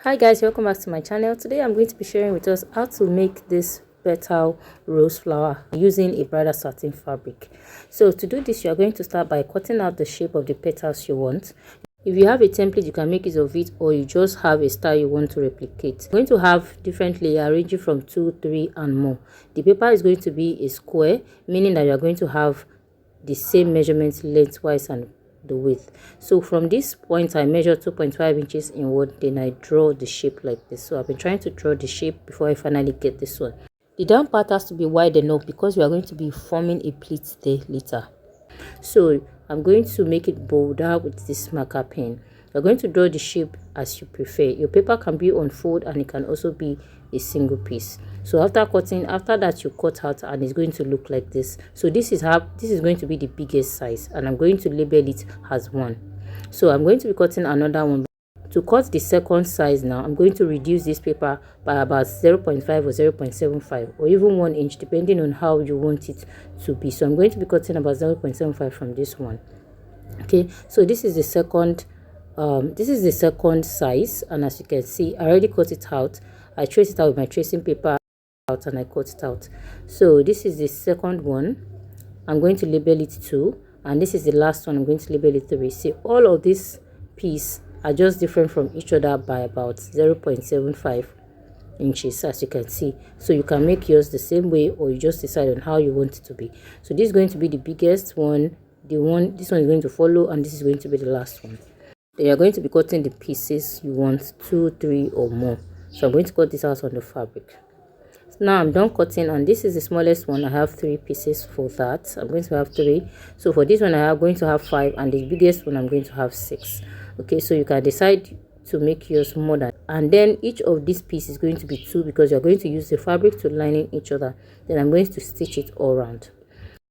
Hi guys, welcome back to my channel. Today I'm going to be sharing with us how to make this petal rose flower using a bridal satin fabric. So to do this, you are going to start by cutting out the shape of the petals you want. If you have a template, you can make use of it, or you just have a style you want to replicate. You're going to have different layers ranging from 2, 3 and more. The paper is going to be a square, meaning that you are going to have the same measurements lengthwise and the width. So from this point I measure 2.5 inches inward, then I draw the shape like this. So I've been trying to draw the shape before I finally get this one. The down part has to be wide enough because we are going to be forming a pleat there later. So I'm going to make it bolder with this marker pen. You're going to draw the shape as you prefer. Your paper can be on fold and it can also be a single piece. So after that you cut out and it's going to look like this. So this is going to be the biggest size, and I'm going to label it as 1. So I'm going to be cutting another one. To cut the second size now, I'm going to reduce this paper by about 0.5 or 0.75 or even 1 inch, depending on how you want it to be. So I'm going to be cutting about 0.75 from this one. Okay, so this is the second size, and as you can see, I already cut it out. I traced it out with my tracing paper out and I cut it out. So this is the second one. I'm going to label it 2, and this is the last one. I'm going to label it 3. See, all of these pieces are just different from each other by about 0.75 inches, as you can see. So you can make yours the same way, or you just decide on how you want it to be. So this is going to be the biggest one. This one is going to follow, and this is going to be the last one. Then you're going to be cutting the pieces you want, 2, 3 or more. So I'm going to cut this out on the fabric. Now I'm done cutting, and this is the smallest one. I have 3 pieces for that. I'm going to have 3. So for this one I'm going to have 5, and the biggest one I'm going to have 6. Okay, so you can decide to make yours more than, and then each of these pieces is going to be 2 because you're going to use the fabric to line in each other. Then I'm going to stitch it all around.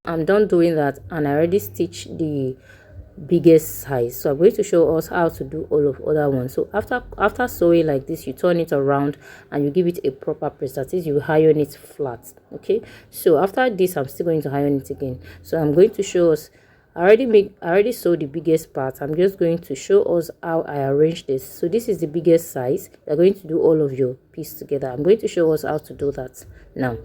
I'm done doing that, and I already stitched the biggest size. So I'm going to show us how to do all of other ones. So after sewing like this, you turn it around and you give it a proper press. That is, you iron it flat. Okay, so after this I'm still going to iron it again. So I'm going to show us, I already sewed the biggest part. I'm just going to show us how I arrange this. So this is the biggest size. You're going to do all of your piece together. I'm going to show us how to do that now.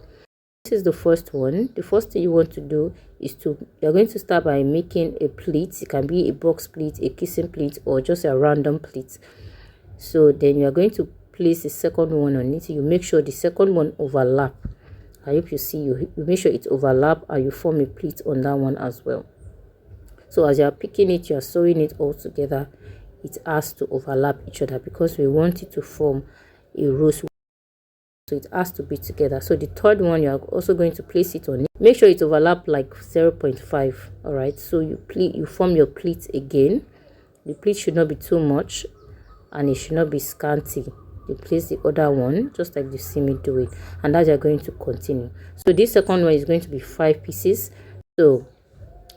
This is the first one. The first thing you want to do is you're going to start by making a pleat. It can be a box pleat, a kissing pleat, or just a random pleat. So then you're going to place the second one on it. You make sure the second one overlap. I hope you see, you make sure it overlap, and you form a pleat on that one as well. So as you are picking it, you are sewing it all together. It has to overlap each other because we want it to form a rose. So it has to be together. So the third one, you are also going to place it on it. Make sure it overlap like 0.5. all right, so you form your pleat again. The pleat should not be too much, and it should not be scanty. You place the other one just like you see me do it, and that you're going to continue. So this second one is going to be 5 pieces. So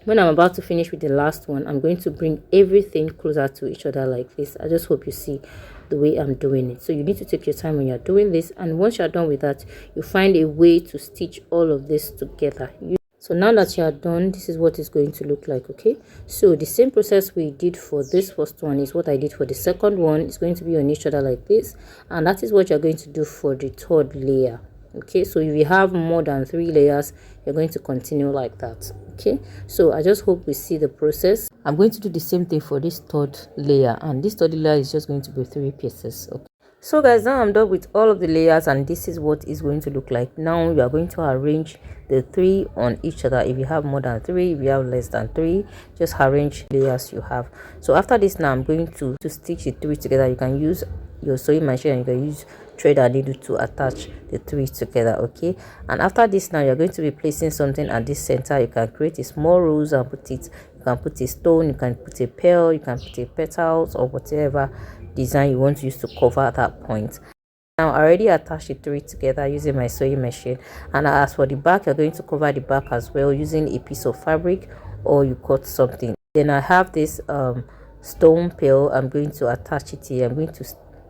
when I'm about to finish with the last one, I'm going to bring everything closer to each other like this. I just hope you see the way I'm doing it. So you need to take your time when you're doing this, and once you're done with that, you find a way to stitch all of this together. So now that you are done, this is what it's going to look like. Okay, so the same process we did for this first one is what I did for the second one. It's going to be on each other like this, and that is what you're going to do for the third layer. Okay, so if you have more than 3 layers, you're going to continue like that. Okay, so I just hope we see the process. I'm going to do the same thing for this third layer, and this third layer is just going to be 3 pieces. Okay, so guys, now I'm done with all of the layers, and this is what it's going to look like. Now you are going to arrange the 3 on each other. If you have more than 3, if you have less than 3, just arrange layers you have. So after this, now I'm going to stitch the 3 together. You can use your sewing machine, and you can use thread and needle to attach the 3 together. Okay, and after this, now you're going to be placing something at this center. You can create a small rose and put it, you can put a stone, you can put a pearl, you can put a petals, or whatever design you want to use to cover that point. Now I already attached the 3 together using my sewing machine, and as for the back, you're going to cover the back as well using a piece of fabric, or you cut something. Then I have this stone pearl. I'm going to attach it here. I'm going to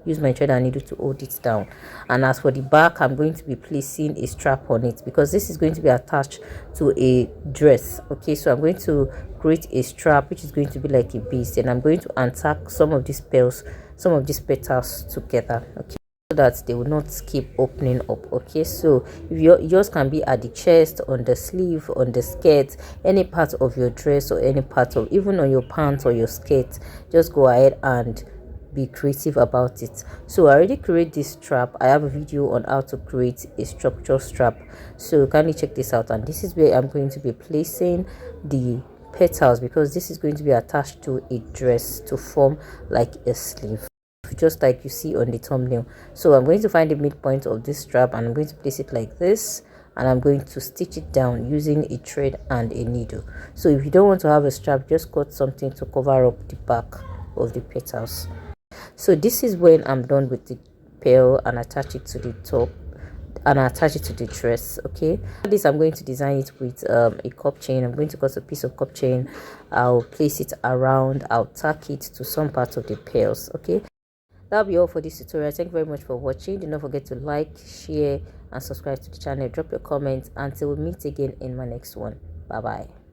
use my thread and needle to hold it down, and as for the back, I'm going to be placing a strap on it because this is going to be attached to a dress. Okay, so I'm going to create a strap which is going to be like a base, and I'm going to untack some of these pearls some of these petals together, okay, so that they will not keep opening up. Okay, so if yours can be at the chest, on the sleeve, on the skirt, any part of your dress, or any part of, even on your pants or your skirt, just go ahead and be creative about it. So I already create this strap. I have a video on how to create a structure strap, so kindly check this out. And this is where I'm going to be placing the petals, because this is going to be attached to a dress to form like a sleeve, just like you see on the thumbnail. So I'm going to find the midpoint of this strap, and I'm going to place it like this, and I'm going to stitch it down using a thread and a needle. So if you don't want to have a strap, just cut something to cover up the back of the petals. So this is when I'm done with the pearl, and attach it to the top and attach it to the dress. Okay, this I'm going to design it with a cup chain. I'm going to cut a piece of cup chain, I'll place it around, I'll tack it to some part of the pearls. Okay, that'll be all for this tutorial. Thank you very much for watching. Do not forget to like, share and subscribe to the channel. Drop your comments. Until we meet again in my next one. Bye bye.